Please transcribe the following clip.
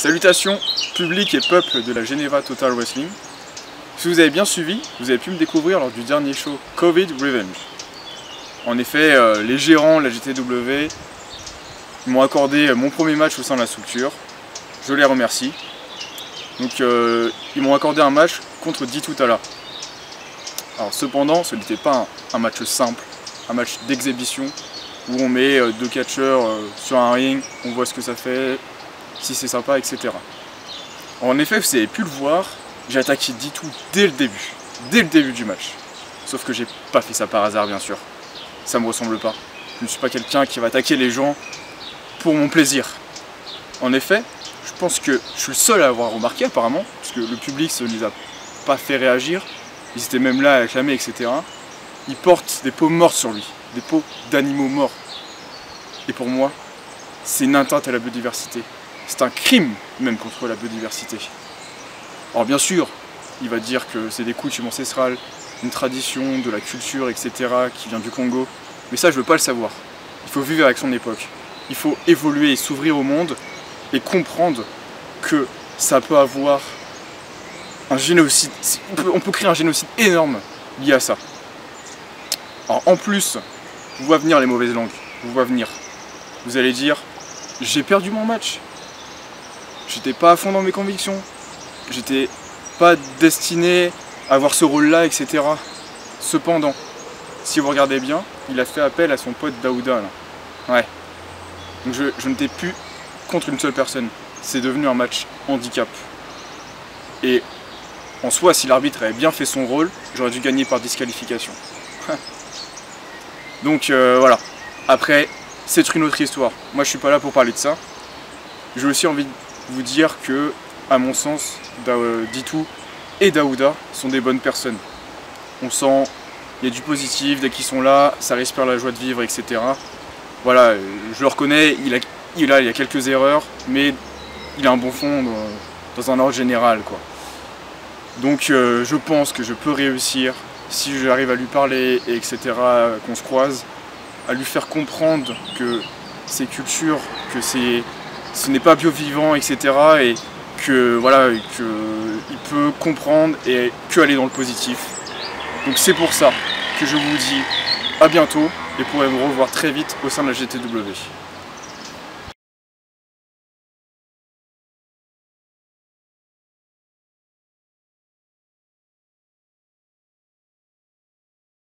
Salutations, public et peuple de la Geneva Total Wrestling. Si vous avez bien suivi, vous avez pu me découvrir lors du dernier show Covid Revenge. En effet, les gérants de la GTW m'ont accordé mon premier match au sein de la structure. Je les remercie. Donc ils m'ont accordé un match contre D2 Tala. Alors cependant, ce n'était pas un match simple, un match d'exhibition où on met deux catcheurs sur un ring, on voit ce que ça fait, si c'est sympa, etc. En effet, vous avez pu le voir, j'ai attaqué D2 dès le début du match. Sauf que j'ai pas fait ça par hasard, bien sûr. Ça me ressemble pas. Je ne suis pas quelqu'un qui va attaquer les gens pour mon plaisir. En effet, je pense que je suis le seul à avoir remarqué apparemment, parce que le public ne les a pas fait réagir. Ils étaient même là à acclamer, etc. Ils portent des peaux mortes sur lui, des peaux d'animaux morts. Et pour moi, c'est une atteinte à la biodiversité. C'est un crime même contre la biodiversité. Alors bien sûr, il va dire que c'est des coutumes ancestrales, une tradition, de la culture, etc. qui vient du Congo. Mais ça, je veux pas le savoir. Il faut vivre avec son époque. Il faut évoluer et s'ouvrir au monde et comprendre que ça peut avoir un génocide. On peut créer un génocide énorme lié à ça. Alors en plus, vous voyez venir les mauvaises langues. Vous voyez venir. Vous allez dire, j'ai perdu mon match. J'étais pas à fond dans mes convictions. J'étais pas destiné à avoir ce rôle-là, etc. Cependant, si vous regardez bien, il a fait appel à son pote Daouda. Là. Ouais. Donc je n'étais plus contre une seule personne. C'est devenu un match handicap. Et en soi, si l'arbitre avait bien fait son rôle, j'aurais dû gagner par disqualification. Donc voilà. Après, c'est une autre histoire. Moi, je suis pas là pour parler de ça. J'ai aussi envie de vous dire que, à mon sens, D2 et Daouda sont des bonnes personnes. On sent, il y a du positif, dès qu'ils sont là, ça respire la joie de vivre, etc. Voilà, je le reconnais, il a quelques erreurs, mais il a un bon fond dans un ordre général, quoi. Donc je pense que je peux réussir, si j'arrive à lui parler, etc., qu'on se croise, à lui faire comprendre que ces cultures, que ce n'est pas bio-vivant, etc., et que voilà, qu'il peut comprendre et que aller dans le positif. Donc c'est pour ça que je vous dis à bientôt et pourrez me revoir très vite au sein de la GTW.